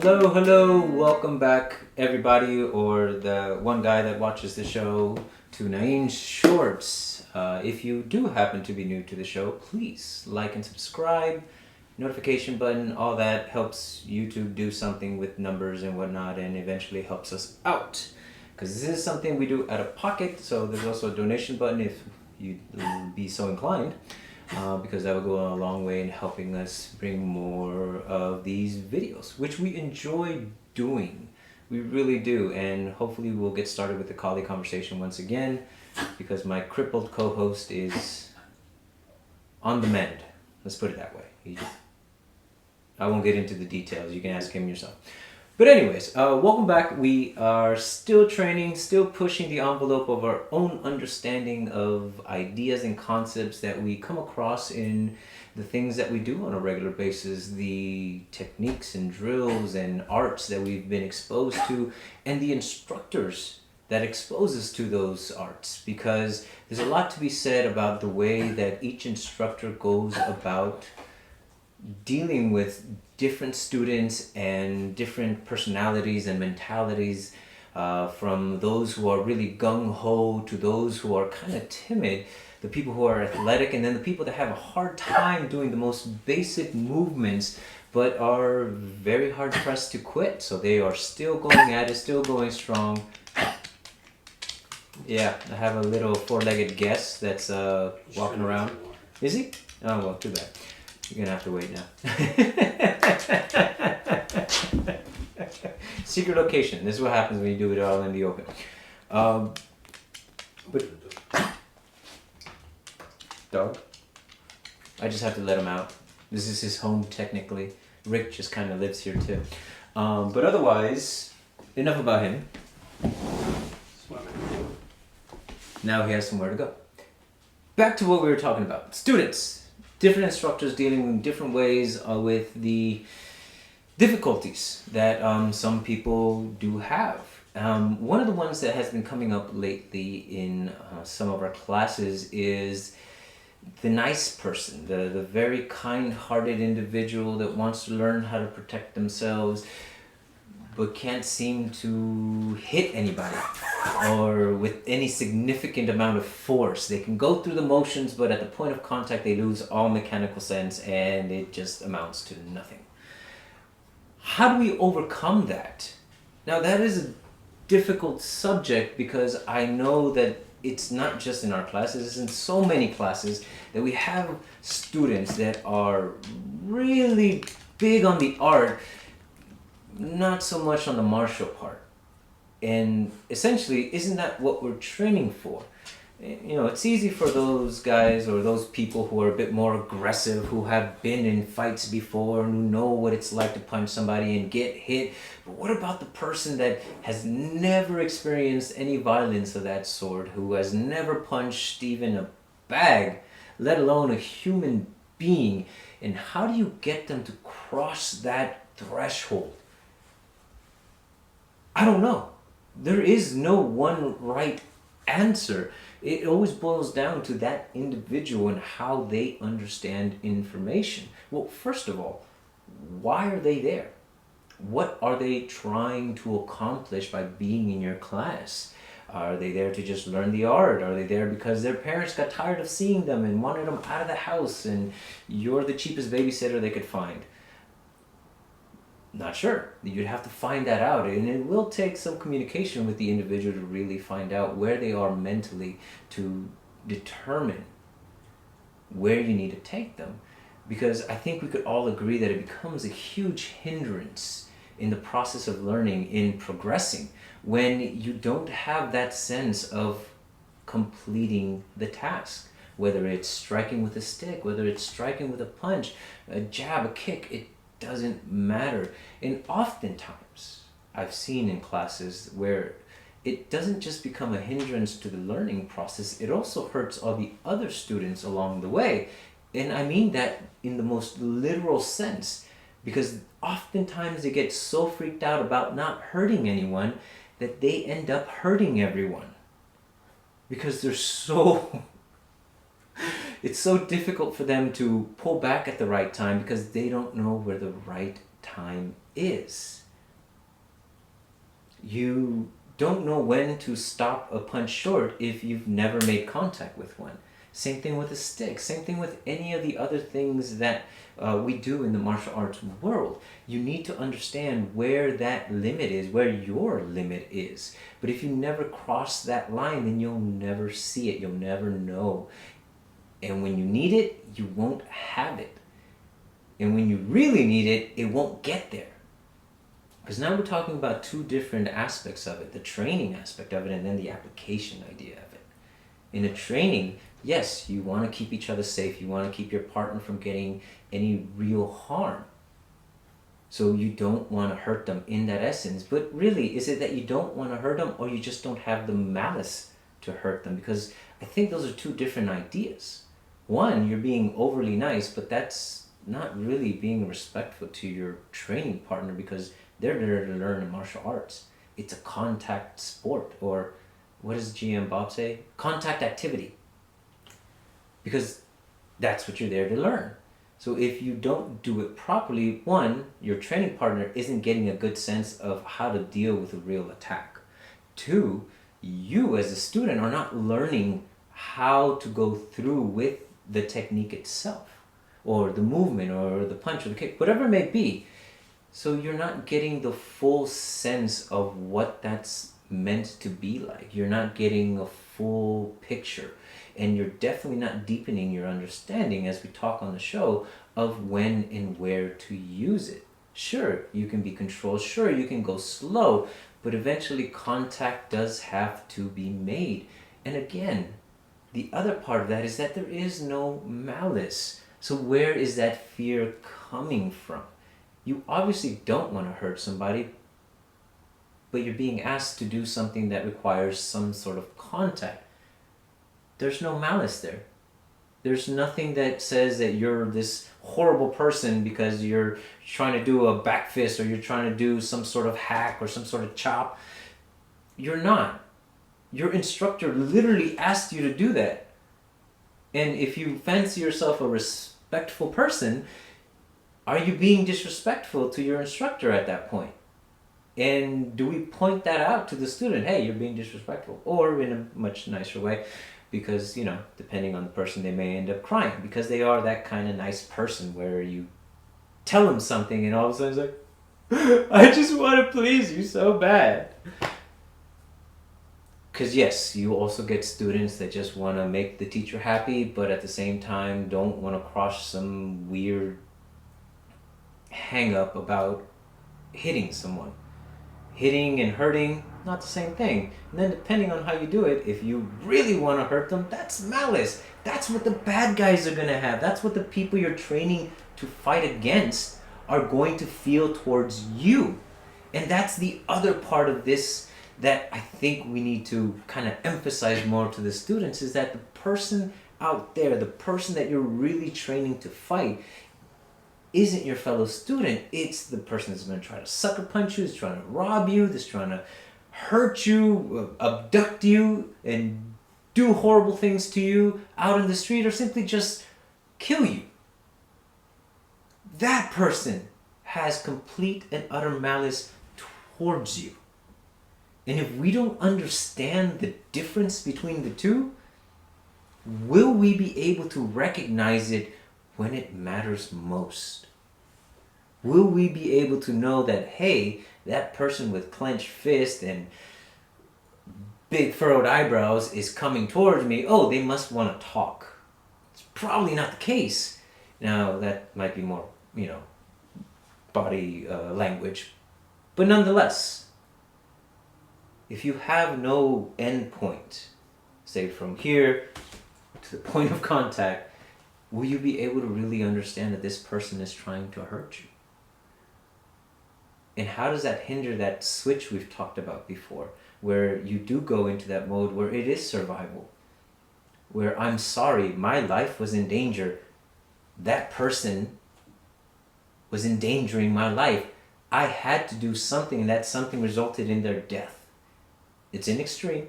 Hello, welcome back everybody, or the one guy that watches the show, to Nain's Shorts. If you do happen to be new to the show, please like and subscribe, notification button, all that helps YouTube do something with numbers and whatnot, and eventually helps us out. Because this is something we do out of pocket, so there's also a donation button if you'd be so inclined. Because that will go a long way in helping us bring more of these videos, which we enjoy doing. We really do, and hopefully we'll get started with the Konversation once again, because my crippled co-host is on the mend. Let's put it that way. I won't get into the details. You can ask him yourself. But anyways, welcome back. We are still training, still pushing the envelope of our own understanding of ideas and concepts that we come across in the things that we do on a regular basis, the techniques and drills and arts that we've been exposed to, and the instructors that expose us to those arts. Because there's a lot to be said about the way that each instructor goes about dealing with different students and different personalities and mentalities, from those who are really gung-ho to those who are kind of timid, the people who are athletic, and then the people that have a hard time doing the most basic movements but are very hard pressed to quit. So they are still going at it, still going strong. Yeah, I have a little four-legged guest that's walking around. Is he? Oh, well, too bad. You're gonna have to wait now. Secret location. This is what happens when you do it all in the open. But dog. I just have to let him out. This is his home technically. Rick just kind of lives here too. But otherwise, enough about him. Now he has somewhere to go. Back to what we were talking about. Students. Different instructors dealing in different ways with the difficulties that some people do have. One of the ones that has been coming up lately in some of our classes is the nice person, the very kind-hearted individual that wants to learn how to protect themselves but can't seem to hit anybody or with any significant amount of force. They can go through the motions, but at the point of contact they lose all mechanical sense and it just amounts to nothing. How do we overcome that? Now that is a difficult subject, because I know that it's not just in our classes, it's in so many classes that we have students that are really big on the art, not so much on the martial part. And essentially, isn't that what we're training for? You know, it's easy for those guys or those people who are a bit more aggressive, who have been in fights before and who know what it's like to punch somebody and get hit. But what about the person that has never experienced any violence of that sort, who has never punched even a bag, let alone a human being? And how do you get them to cross that threshold? I don't know. There is no one right answer. It always boils down to that individual and how they understand information. Well, first of all, why are they there? What are they trying to accomplish by being in your class? Are they there to just learn the art? Are they there because their parents got tired of seeing them and wanted them out of the house and you're the cheapest babysitter they could find? Not sure. You'd have to find that out, and it will take some communication with the individual to really find out where they are mentally to determine where you need to take them. Because I think we could all agree that it becomes a huge hindrance in the process of learning, in progressing, when you don't have that sense of completing the task. Whether it's striking with a stick, whether it's striking with a punch, a jab, a kick, it doesn't matter. And oftentimes I've seen in classes where it doesn't just become a hindrance to the learning process, it also hurts all the other students along the way. And I mean that in the most literal sense, because oftentimes they get so freaked out about not hurting anyone that they end up hurting everyone, because they're so it's so difficult for them to pull back at the right time because they don't know where the right time is. You don't know when to stop a punch short if you've never made contact with one. Same thing with a stick. Same thing with any of the other things that we do in the martial arts world. You need to understand where that limit is, where your limit is. But if you never cross that line, then you'll never see it. You'll never know. And when you need it, you won't have it. And when you really need it, it won't get there. Because now we're talking about two different aspects of it, the training aspect of it and then the application idea of it. In a training, yes, you want to keep each other safe. You want to keep your partner from getting any real harm. So you don't want to hurt them in that essence. But really, is it that you don't want to hurt them or you just don't have the malice to hurt them? Because I think those are two different ideas. One, you're being overly nice, but that's not really being respectful to your training partner because they're there to learn martial arts. It's a contact sport, or what does GM Bob say? Contact activity. Because that's what you're there to learn. So if you don't do it properly, one, your training partner isn't getting a good sense of how to deal with a real attack. Two, you as a student are not learning how to go through with the technique itself, or the movement, or the punch, or the kick, whatever it may be. So you're not getting the full sense of what that's meant to be like. You're not getting a full picture. And you're definitely not deepening your understanding, as we talk on the show, of when and where to use it. Sure, you can be controlled. Sure, you can go slow. But eventually contact does have to be made. And again, the other part of that is that there is no malice. So where is that fear coming from? You obviously don't want to hurt somebody, but you're being asked to do something that requires some sort of contact. There's no malice there. There's nothing that says that you're this horrible person because you're trying to do a back fist or you're trying to do some sort of hack or some sort of chop. You're not. Your instructor literally asked you to do that. And if you fancy yourself a respectful person, are you being disrespectful to your instructor at that point? And do we point that out to the student? Hey, you're being disrespectful. Or in a much nicer way, because, depending on the person, they may end up crying because they are that kind of nice person where you tell them something and all of a sudden it's like, I just want to please you so bad. Because yes, you also get students that just want to make the teacher happy, but at the same time don't want to cross some weird hang up about hitting someone. Hitting and hurting, not the same thing. And then depending on how you do it, if you really want to hurt them, that's malice. That's what the bad guys are going to have. That's what the people you're training to fight against are going to feel towards you. And that's the other part of this that I think we need to kind of emphasize more to the students, is that the person out there, the person that you're really training to fight, isn't your fellow student. It's the person that's going to try to sucker punch you, that's trying to rob you, that's trying to hurt you, abduct you, and do horrible things to you out in the street, or simply just kill you. That person has complete and utter malice towards you. And if we don't understand the difference between the two, will we be able to recognize it when it matters most? Will we be able to know that, hey, that person with clenched fist and big furrowed eyebrows is coming towards me? Oh, they must want to talk. It's probably not the case. Now, that might be more, body language. But nonetheless, if you have no end point, say from here to the point of contact, will you be able to really understand that this person is trying to hurt you? And how does that hinder that switch we've talked about before, where you do go into that mode where it is survival, where I'm sorry, my life was in danger. That person was endangering my life. I had to do something, and that something resulted in their death. It's an extreme.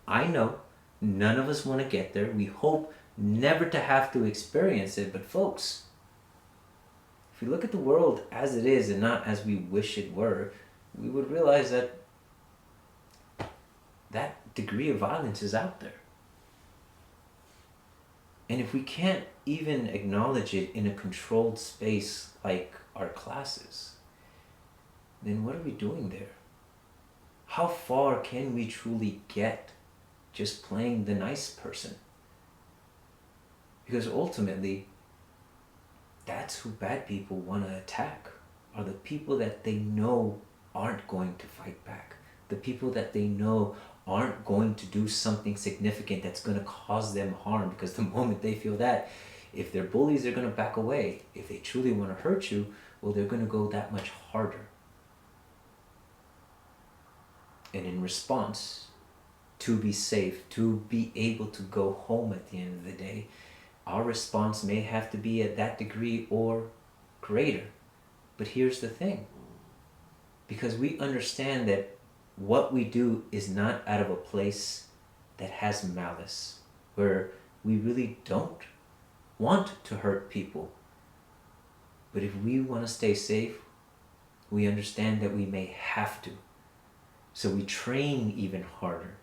I know. None of us want to get there. We hope never to have to experience it. But folks, if we look at the world as it is and not as we wish it were, we would realize that that degree of violence is out there. And if we can't even acknowledge it in a controlled space like our classes, then what are we doing there? How far can we truly get just playing the nice person? Because ultimately, that's who bad people want to attack, are the people that they know aren't going to fight back. The people that they know aren't going to do something significant that's going to cause them harm, because the moment they feel that, if they're bullies, they're going to back away. If they truly want to hurt you, well, they're going to go that much harder. And in response, to be safe, to be able to go home at the end of the day, our response may have to be at that degree or greater. But here's the thing. Because we understand that what we do is not out of a place that has malice, where we really don't want to hurt people. But if we want to stay safe, we understand that we may have to. So we train even harder.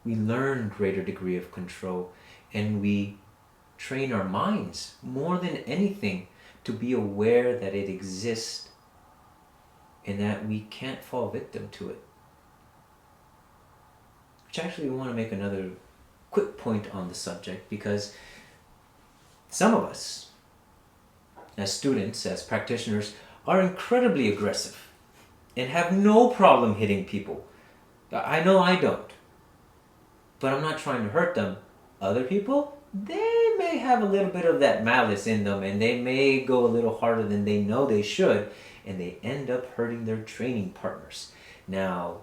We learn greater degree of control, and we train our minds more than anything to be aware that it exists and that we can't fall victim to it. Which actually, we want to make another quick point on the subject, because some of us, as students, as practitioners, are incredibly aggressive and have no problem hitting people. I know I don't. But I'm not trying to hurt them. Other people, they may have a little bit of that malice in them, and they may go a little harder than they know they should, and they end up hurting their training partners. Now,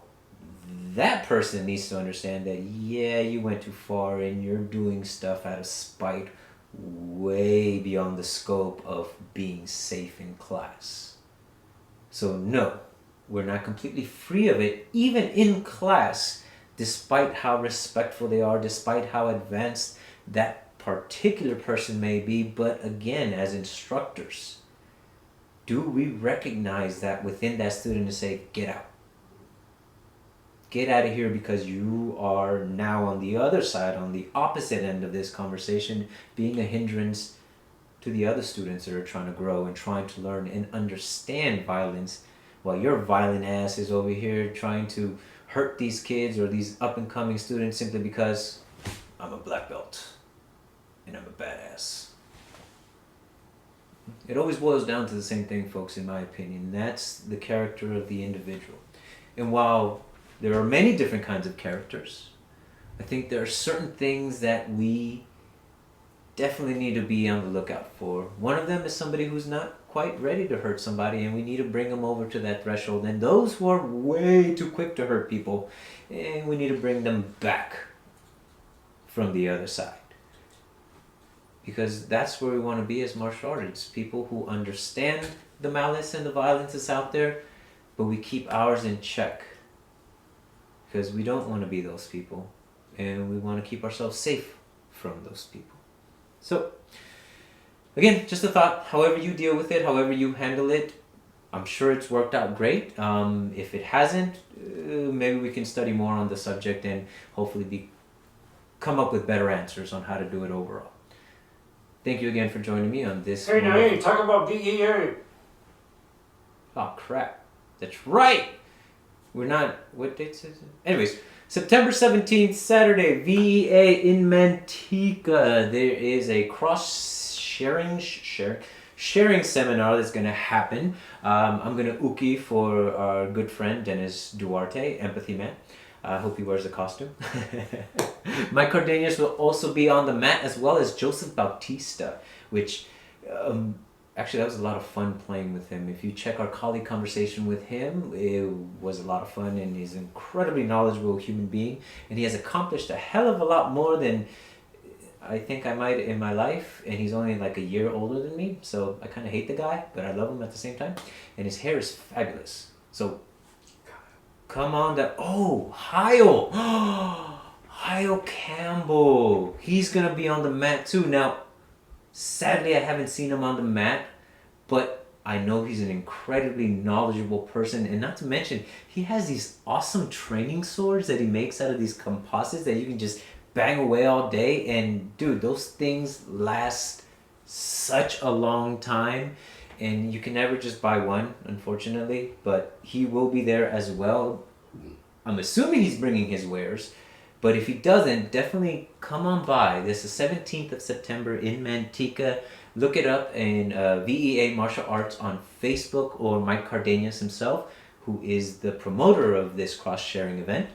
that person needs to understand that, yeah, you went too far and you're doing stuff out of spite way beyond the scope of being safe in class. So no, we're not completely free of it, even in class, despite how respectful they are, despite how advanced that particular person may be. But again, as instructors, do we recognize that within that student to say, get out? Get out of here, because you are now on the other side, on the opposite end of this conversation, being a hindrance to the other students that are trying to grow and trying to learn and understand violence, while your violent ass is over here trying to hurt these kids or these up-and-coming students simply because I'm a black belt and I'm a badass. It always boils down to the same thing, folks, in my opinion. That's the character of the individual. And while there are many different kinds of characters, I think there are certain things that we definitely need to be on the lookout for. One of them is somebody who's not quite ready to hurt somebody, and we need to bring them over to that threshold. And those who are way too quick to hurt people, and we need to bring them back from the other side. Because that's where we want to be as martial artists. People who understand the malice and the violence that's out there, but we keep ours in check. Because we don't want to be those people, and we want to keep ourselves safe from those people. So, again, just a thought. However you deal with it, however you handle it, I'm sure it's worked out great. If it hasn't, maybe we can study more on the subject and hopefully come up with better answers on how to do it overall. Thank you again for joining me on this. Hey, Nain, talk about VEA. Oh, crap. That's right! We're not... What date is it? Anyways, September 17th, Saturday, VEA in Manteca. There is a sharing seminar that's going to happen. I'm going to uki for our good friend Dennis Duarte, Empathy Man. I hope he wears a costume. Mike Cardenas will also be on the mat, as well as Joseph Bautista, which actually that was a lot of fun playing with him. If you check our colleague conversation with him, it was a lot of fun, and he's an incredibly knowledgeable human being, and he has accomplished a hell of a lot more than I think I might in my life, and he's only like a year older than me, so I kind of hate the guy, but I love him at the same time, and his hair is fabulous. So come on down. Oh, Hyle. Hyle Campbell. He's going to be on the mat too. Now, sadly, I haven't seen him on the mat, but I know he's an incredibly knowledgeable person, and not to mention, he has these awesome training swords that he makes out of these composites that you can just bang away all day. And dude, those things last such a long time, and you can never just buy one, unfortunately. But he will be there as well. I'm assuming he's bringing his wares, but if he doesn't, definitely come on by. This is 17th of September in Manteca. Look it up in VEA Martial Arts on Facebook, or Mike Cardenas himself, who is the promoter of this cross-sharing event.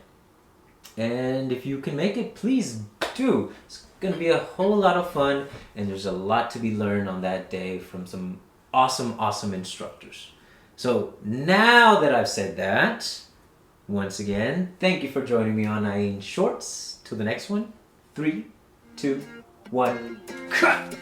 And if you can make it, please do. It's going to be a whole lot of fun, and there's a lot to be learned on that day from some awesome instructors. So now that I've said that, once again, thank you for joining me on Nain Shorts. Till the next one, 3, 2, 1, cut!